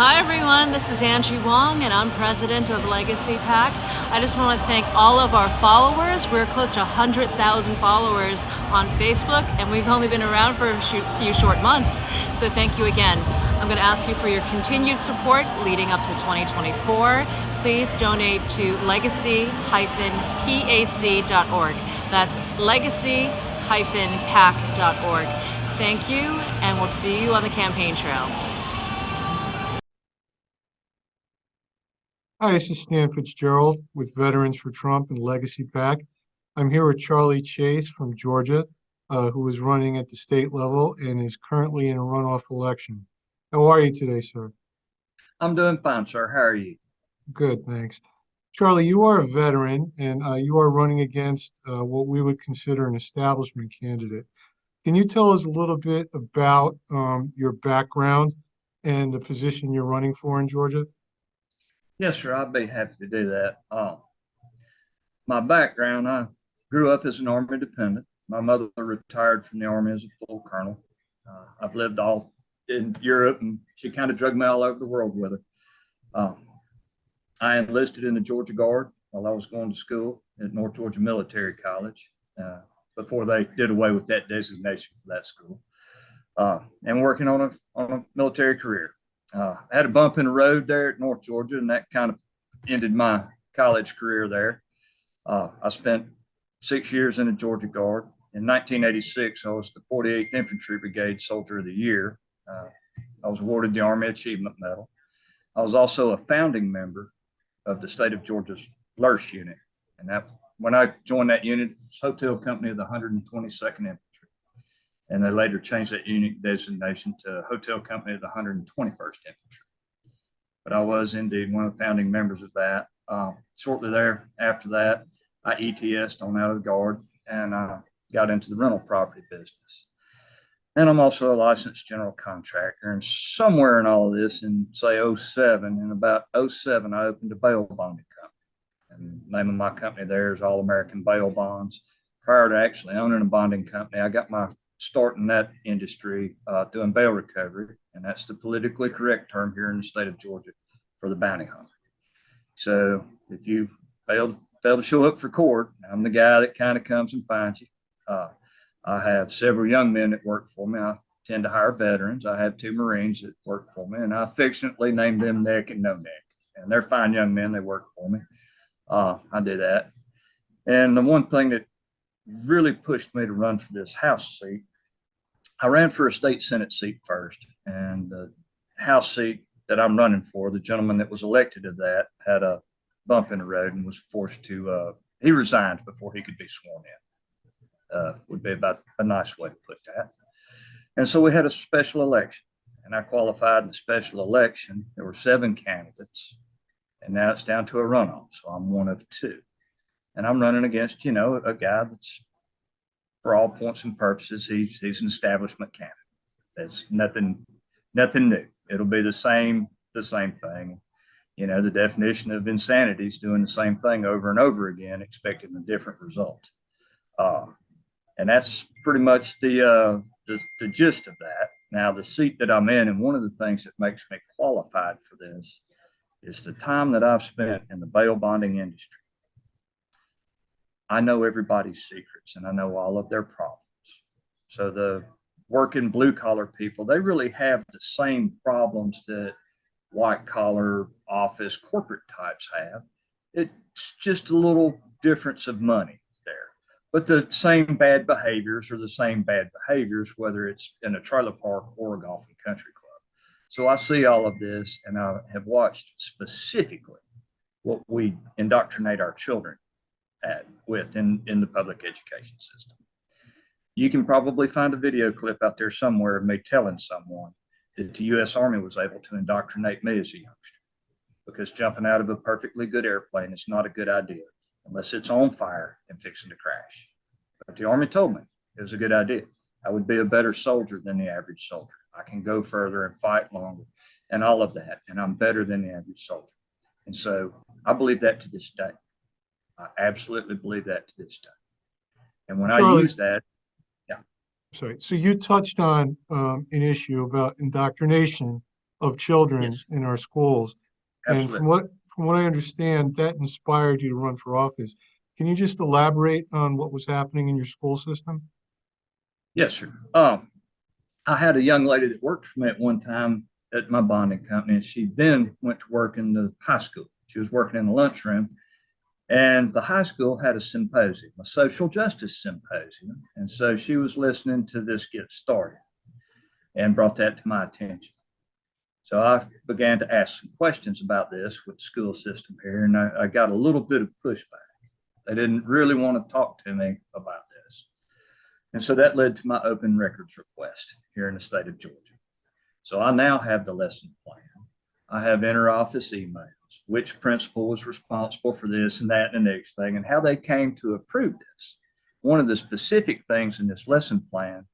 Hi everyone, this is Angie Wong and I'm president of Legacy PAC. I just want to thank all of our followers. We're close to 100,000 followers on Facebook and we've only been around for a few short months. So thank you again. I'm going to ask you for your continued support leading up to 2024. Please donate to legacy-pac.org. That's legacy-pac.org. Thank you, and we'll see you on the campaign trail. Hi, this is Stan Fitzgerald with Veterans for Trump and Legacy PAC. I'm here with Charlie Chase from Georgia, who is running at the state level and is currently in a runoff election. How are you today, sir? I'm doing fine, sir. How are you? Good, thanks. Charlie, you are a veteran and you are running against what we would consider an establishment candidate. Can you tell us a little bit about your background and the position you're running for in Georgia? Yes, sir. I'd be happy to do that. My background, I grew up as an Army dependent. My mother retired from the Army as a full colonel. I've lived all in Europe, and she kind of drug me all over the world with her. I enlisted in the Georgia Guard while I was going to school at North Georgia Military College before they did away with that designation for that school, and working on a military career. I had a bump in the road there at North Georgia, and that kind of ended my college career there. I spent 6 years in the Georgia Guard. In 1986, I was the 48th Infantry Brigade Soldier of the Year. I was awarded the Army Achievement Medal. I was also a founding member of the state of Georgia's LURS unit. And that when I joined that unit, it was Hotel Company of the 122nd Infantry. And they later changed that unit designation to Hotel Company of the 121st Infantry. But I was indeed one of the founding members of that. Shortly after that, I ETS'd on out of the Guard and got into the rental property business. And I'm also a licensed general contractor. And somewhere in all of this, in say '07, in about '07, I opened a bail bonding company. And the name of my company there is All American Bail Bonds. Prior to actually owning a bonding company, I got my start in that industry doing bail recovery. And that's the politically correct term here in the state of Georgia for the bounty hunter. So if you fail to show up for court, I'm the guy that kind of comes and finds you. I have several young men that work for me. I tend to hire veterans. I have 2 Marines that work for me, and I affectionately name them Neck and No Neck. And they're fine young men. They work for me. I do that. And the one thing that really pushed me to run for this House seat, I ran for a state Senate seat first. And the House seat that I'm running for, the gentleman that was elected to that had a bump in the road and was forced to, he resigned before he could be sworn in. Would be about a nice way to put that. And so we had a special election, and I qualified in the special election. There were 7 candidates, and now it's down to a runoff. So I'm one of 2, and I'm running against, a guy that's, for all points and purposes, he's an establishment candidate. That's nothing new. It'll be the same thing. The definition of insanity is doing the same thing over and over again, expecting a different result. And that's pretty much the gist of that. Now, the seat that I'm in, and one of the things that makes me qualified for this is the time that I've spent in the bail bonding industry. I know everybody's secrets and I know all of their problems. So the working blue collar people, they really have the same problems that white collar office corporate types have. It's just a little difference of money there. But the same bad behaviors are the same bad behaviors, whether it's in a trailer park or a golf and country club. So I see all of this, and I have watched specifically what we indoctrinate our children with in the public education system. You can probably find a video clip out there somewhere of me telling someone that the U.S. Army was able to indoctrinate me as a youngster, because jumping out of a perfectly good airplane is not a good idea unless it's on fire and fixing to crash. But the Army told me it was a good idea. I would be a better soldier than the average soldier. I can go further and fight longer and all of that. And I'm better than the average soldier. And so I believe that to this day. I absolutely believe that to this day. And when Charlie, I use that, yeah. sorry. So you touched on an issue about indoctrination, of children Yes, in our schools. And absolutely. from what I understand, that inspired you to run for office. Can you just elaborate on what was happening in your school system? Yes, sir. I had a young lady that worked for me at one time at my bonding company, and she then went to work in the high school. She was working in the lunchroom, and the high school had a symposium, a social justice symposium. And so she was listening to this get started and brought that to my attention. So I began to ask some questions about this with the school system here, and I got a little bit of pushback. They didn't really want to talk to me about this. And so that led to my open records request here in the state of Georgia. So I now have the lesson plan. I have interoffice emails, which principal was responsible for this and that and the next thing, and how they came to approve this. One of the specific things in this lesson plan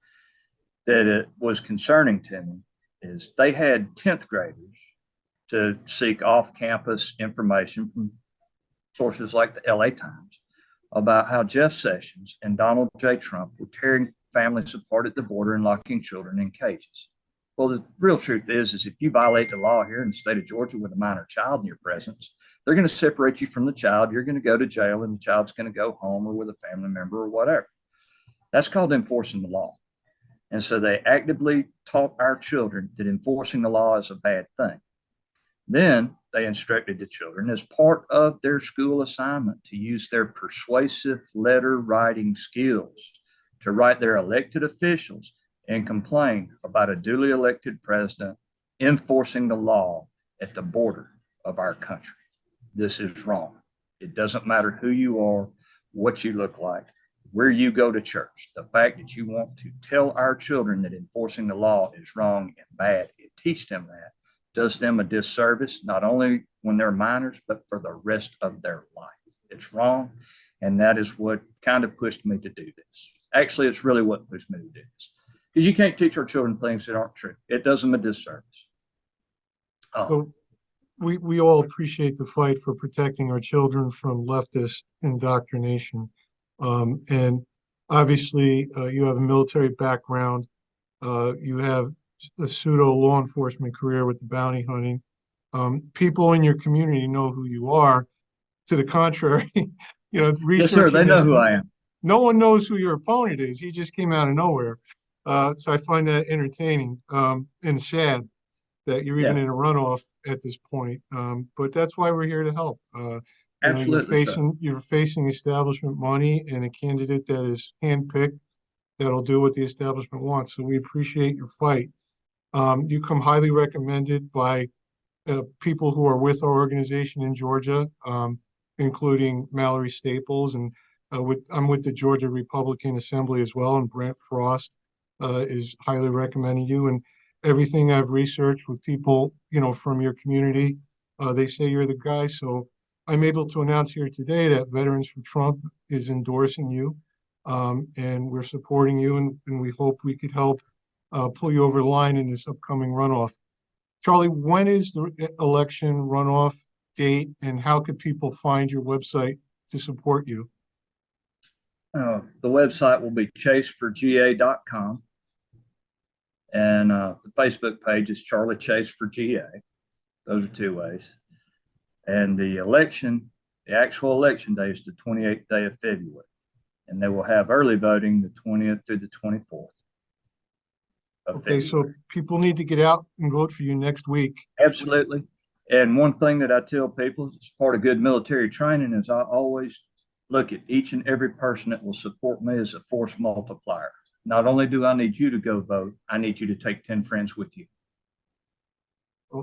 that it was concerning to me is they had 10th graders to seek off-campus information from sources like the LA Times about how Jeff Sessions and Donald J. Trump were tearing families apart at the border and locking children in cages. Well, the real truth is if you violate the law here in the state of Georgia with a minor child in your presence, they're going to separate you from the child. You're going to go to jail, and the child's going to go home or with a family member or whatever. That's called enforcing the law. And so they actively taught our children that enforcing the law is a bad thing. Then they instructed the children as part of their school assignment to use their persuasive letter writing skills to write their elected officials and complain about a duly elected president enforcing the law at the border of our country. This is wrong. It doesn't matter who you are, what you look like, where you go to church. The fact that you want to tell our children that enforcing the law is wrong and bad and teach them that does them a disservice, not only when they're minors, but for the rest of their life. It's wrong. And that is what kind of pushed me to do this. Actually, it's really what pushed me to do this. Because you can't teach our children things that aren't true. It does them a disservice. So we all appreciate the fight for protecting our children from leftist indoctrination. And obviously, you have a military background. You have a pseudo law enforcement career with the bounty hunting. People in your community know who you are. To the contrary, yes, sir. They researching know this, who I am. no one knows who your opponent is. He just came out of nowhere. So I find that entertaining and sad that you're even Yeah, in a runoff at this point. But that's why we're here to help. absolutely so. You're facing establishment money and a candidate that is handpicked that'll do what the establishment wants. So we appreciate your fight. You come highly recommended by people who are with our organization in Georgia, including Mallory Staples, and I'm with the Georgia Republican Assembly as well, and Brent Frost is highly recommending you. And everything I've researched with people, from your community, they say you're the guy. So I'm able to announce here today that Veterans for Trump is endorsing you, and we're supporting you, and we hope we could help pull you over the line in this upcoming runoff. Charlie, when is the election runoff date, and how could people find your website to support you? The website will be chaseforga.com. And the Facebook page is Charlie Chase for GA. Those are two ways. And the actual election day is the 28th day of February. And they will have early voting the 20th through the 24th of Okay, February. so people need to get out and vote for you next week. Absolutely. And one thing that I tell people as part of good military training is I always look at each and every person that will support me as a force multiplier. Not only do I need you to go vote, I need you to take 10 friends with you.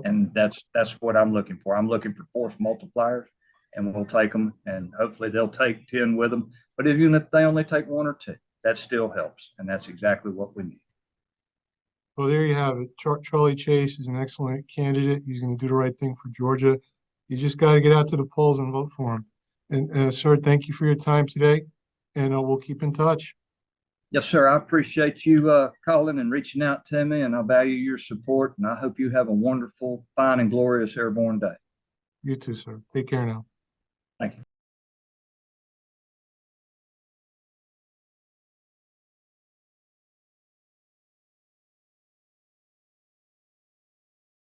And that's what I'm looking for. I'm looking for force multipliers, and we'll take them, and hopefully they'll take 10 with them. But even if they only take one or two, that still helps. And that's exactly what we need. Well, there you have it. Charlie Chase is an excellent candidate. He's going to do the right thing for Georgia. You just got to get out to the polls and vote for him. And sir, thank you for your time today, and we'll keep in touch. Yes, sir. I appreciate you calling and reaching out to me, and I value your support. And I hope you have a wonderful, fine, and glorious Airborne Day. You too, sir. Take care now.